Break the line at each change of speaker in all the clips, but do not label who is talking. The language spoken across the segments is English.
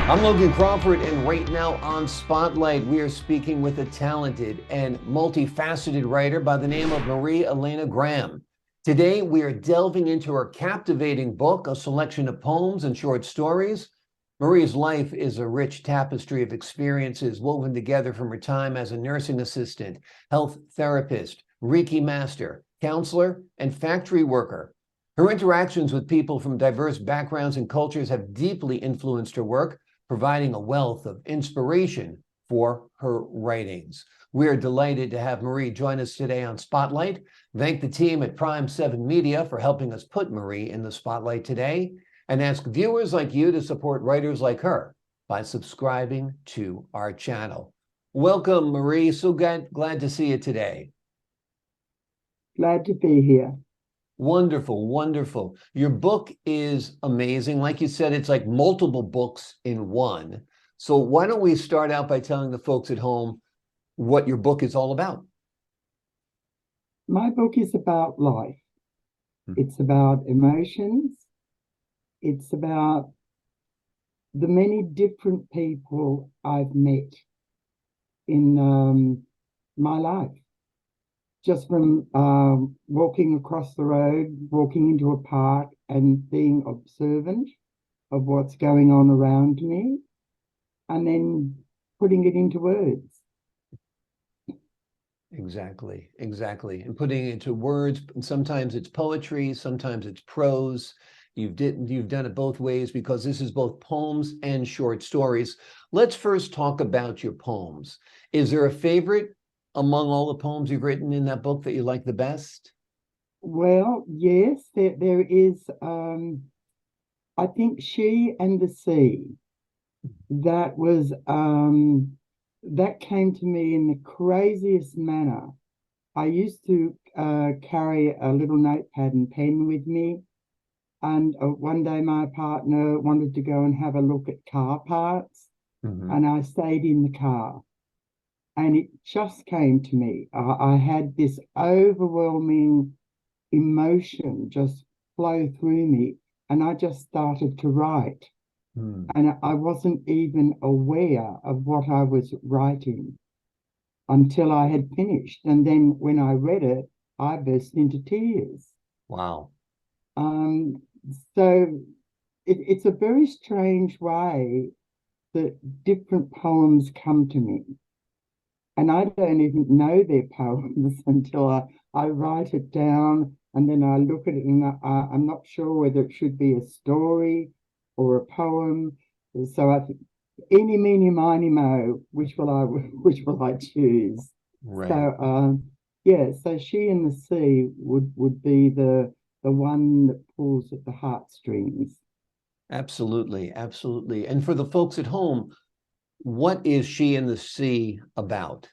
I'm Logan Crawford, and right now on Spotlight, we are speaking with a talented and multifaceted writer by the name of Maree Alaina Graham. Today, we are delving into her captivating book, a selection of poems and short stories. Maree's life is a rich tapestry of experiences woven together from her time as a nursing assistant, health therapist, Reiki Master, counselor, and factory worker. Her interactions with people from diverse backgrounds and cultures have deeply influenced her work, providing a wealth of inspiration for her writings. We are delighted to have Maree join us today on Spotlight. Thank the team at Prime 7 Media for helping us put Maree in the spotlight today, and ask viewers like you to support writers like her by subscribing to our channel. Welcome, Maree. So glad to see you today.
Glad to be here.
Wonderful, wonderful. Your book is amazing. Like you said, it's like multiple books in one. So why don't we start out by telling the folks at home what your book is all about?
My book is about life. It's about emotions. It's about the many different people I've met in my life. Just from walking across the road, walking into a park and being observant of what's going on around me, and then putting it into words.
Exactly, exactly. And putting it into words, and sometimes it's poetry, sometimes it's prose. You've done it both ways because this is both poems and short stories. Let's first talk about your poems. Is there a favorite among all the poems you've written in that book that you like the best?
Well, yes, there is. I think She and the Sea. That was that came to me in the craziest manner. I used to carry a little notepad and pen with me, and one day my partner wanted to go and have a look at car parts, and I stayed in the car. And it just came to me. I had this overwhelming emotion just flow through me, and I just started to write. And I wasn't even aware of what I was writing until I had finished. And then when I read it, I burst into tears.
Wow.
Um, so it's a very strange way that different poems come to me. And I don't even know their poems until I write it down, and then I look at it, and I'm not sure whether it should be a story or a poem. So I think eeny, meeny, miny, mo, which will I choose?
Right.
So yeah, so She and the Sea would be the one that pulls at the heartstrings.
Absolutely, absolutely. And for the folks at home, what is She and the Sea about?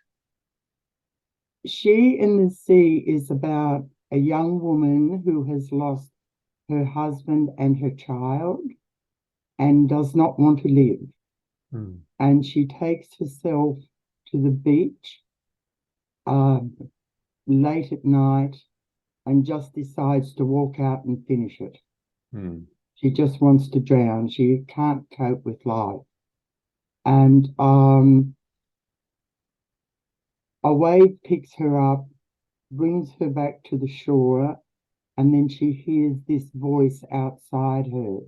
She and the Sea is about a young woman who has lost her husband and her child and does not want to live. And she takes herself to the beach late at night and just decides to walk out and finish it. She just wants to drown. She can't cope with life. And a wave picks her up, brings her back to the shore, and then she hears this voice outside her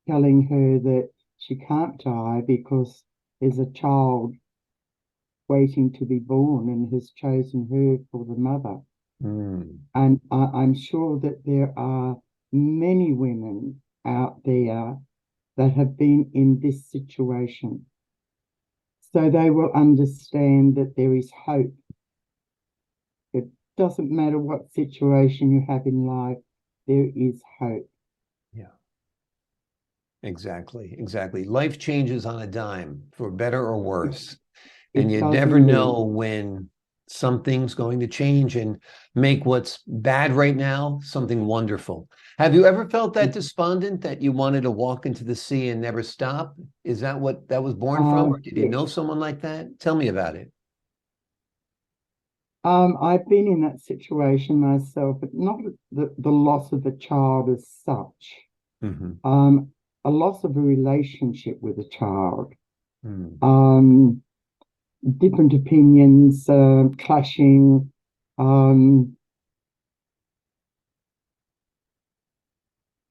telling her that she can't die because there's a child waiting to be born and has chosen her for the mother. And I'm sure that there are many women out there that have been in this situation. So they will understand that there is hope. It doesn't matter what situation you have in life, there is hope.
Yeah, exactly, exactly. Life changes on a dime, for better or worse. And you
does
never know
indeed.
when something's going to change and make what's bad right now something wonderful. Have you ever felt that despondent that you wanted to walk into the sea and never stop? Is that what that was born from, or did you know
Yes.
someone like that? Tell me about it.
I've been in that situation myself, but not the loss of a child as such.
Hmm.
Um, a loss of a relationship with a child.
Mm.
Different opinions, clashing.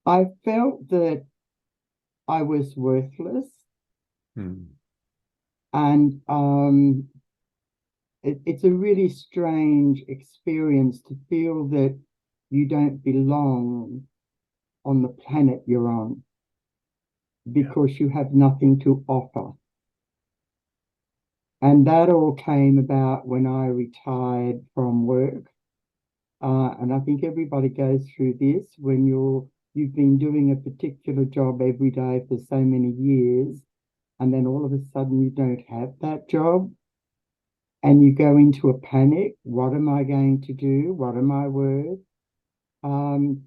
I felt that I was worthless,
Mm.
and it's a really strange experience to feel that you don't belong on the planet you're on
Yeah.
because you have nothing to offer. And that all came about when I retired from work. And I think everybody goes through this when you've been doing a particular job every day for so many years, and then all of a sudden you don't have that job, and you go into a panic. What am I going to do? What am I worth? Um,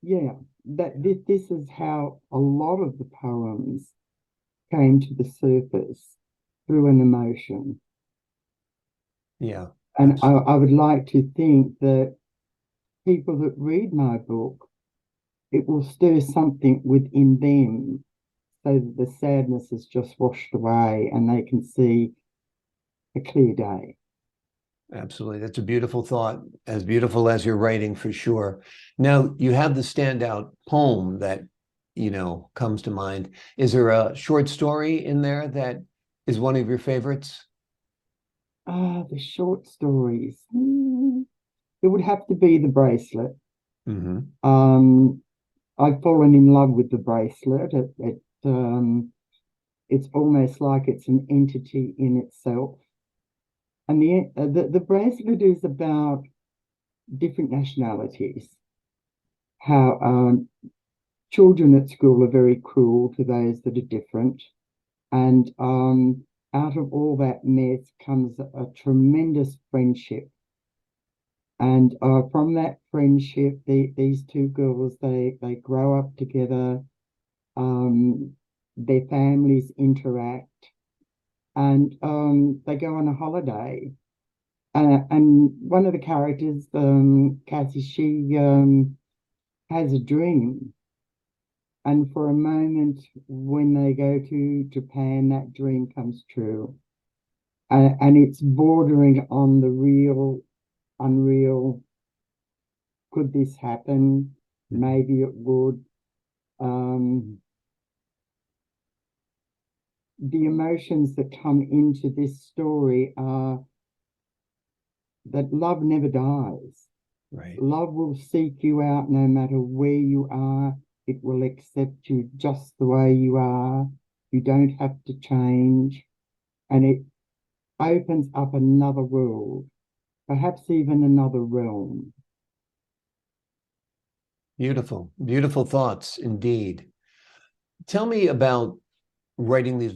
yeah, this is how a lot of the poems came to the surface through an emotion.
Yeah.
And
Absolutely.
I would like to think that people that read my book, it will stir something within them so that the sadness is just washed away and they can see a clear day.
Absolutely. That's a beautiful thought, as beautiful as your writing for sure. Now, you have the standout poem that, comes to mind. Is there a short story in there that is one of your favorites?
The short stories. It would have to be the bracelet.
Hmm.
Um, I've fallen in love with the bracelet. It's almost like it's an entity in itself. And the bracelet is about different nationalities. How children at school are very cruel to those that are different, and out of all that mess comes a tremendous friendship. And from that friendship, these two girls they grow up together. Their families interact, and they go on a holiday. And one of the characters, Cassie, she has a dream. And for a moment, when they go to Japan, that dream comes true. And it's bordering on the real, unreal. Could this happen? Maybe it would. Um, the emotions that come into this story are that love never dies.
Right.
Love will seek you out no matter where you are. It will accept you just the way you are. You don't have to change. And it opens up another world, perhaps even another realm.
Beautiful, beautiful thoughts indeed. Tell me about writing this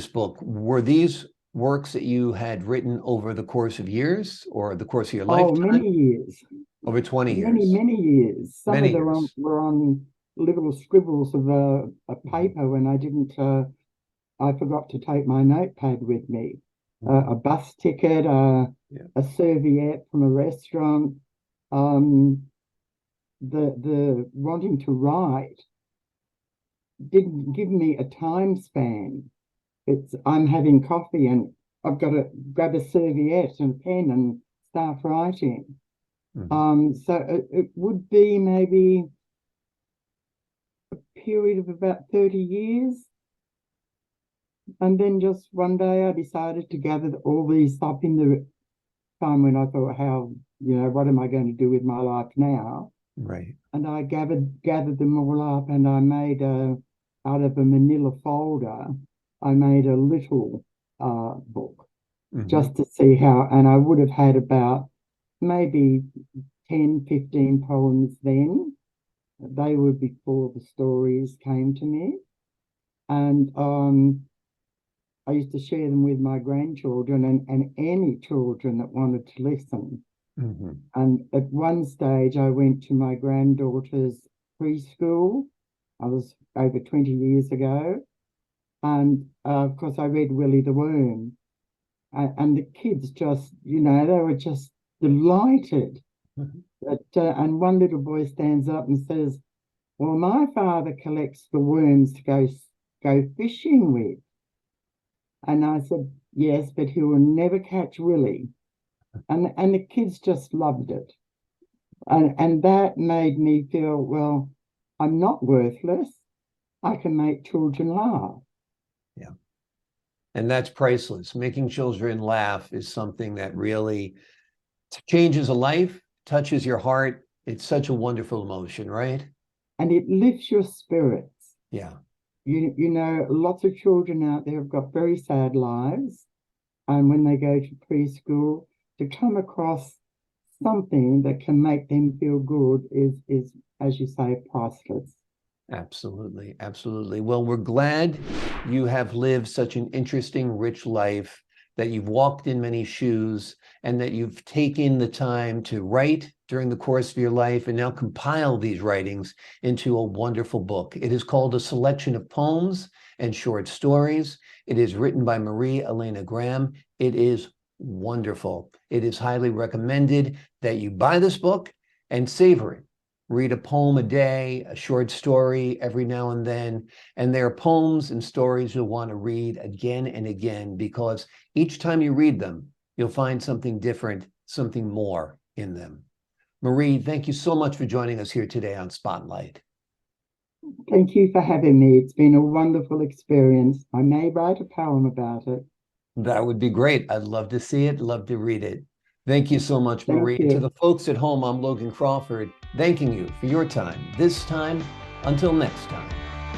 book. Were these works that you had written over the course of years or the course of your
Oh,
lifetime?
many years,
Over 20
many,
years.
many years. Some
Many
of them
years.
were on little scribbles of a
Mhm.
paper when I forgot to take my notepad with me.
Mhm.
A bus ticket,
Yeah.
a serviette from a restaurant. Um, the wanting to write didn't give me a time span. It's I'm having coffee and I've got to grab a serviette and a pen and start writing.
Mhm.
So it would be maybe a period of about 30 years. And then just one day I decided to gather all these up in the time when I thought, what am I going to do with my life now?
Right.
And I gathered them all up, and I made out of a manila folder, I made a little book
Hmm.
just to see how, and I would have had about maybe 10, 15 poems then. They were before the stories came to me. And I used to share them with my grandchildren and any children that wanted to listen.
Hmm.
And at one stage, I went to my granddaughter's preschool. I was over 20 years ago. And of course, I read Willie the Worm. And the kids just, they were just delighted. And one little boy stands up and says, Well, my father collects the worms to go fishing with. And I said, yes, but he will never catch Willie. And the kids just loved it. And that made me feel, well, I'm not worthless. I can make children laugh.
Yeah. And that's priceless. Making children laugh is something that really changes a life, touches your heart. It's such a wonderful emotion, right?
And it lifts your spirits.
Yeah.
You know, lots of children out there have got very sad lives. And when they go to preschool, to come across something that can make them feel good is, as you say, priceless.
Absolutely. Absolutely. Well, we're glad you have lived such an interesting, rich life, that you've walked in many shoes, and that you've taken the time to write during the course of your life and now compile these writings into a wonderful book. It is called A Selection of Poems and Short Stories. It is written by Maree Alaina Graham. It is wonderful. It is highly recommended that you buy this book and savor it. Read a poem a day, a short story every now and then. And there are poems and stories you'll want to read again and again, because each time you read them, you'll find something different, something more in them. Maree, thank you so much for joining us here today on Spotlight.
Thank you for having me. It's been a wonderful experience. I may write a poem about it.
That would be great. I'd love to see it, love to read it. Thank you so much,
Thank
Maree. And to
you.
the folks at home, I'm Logan Crawford, thanking you for your time this time. Until next time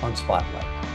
on Spotlight.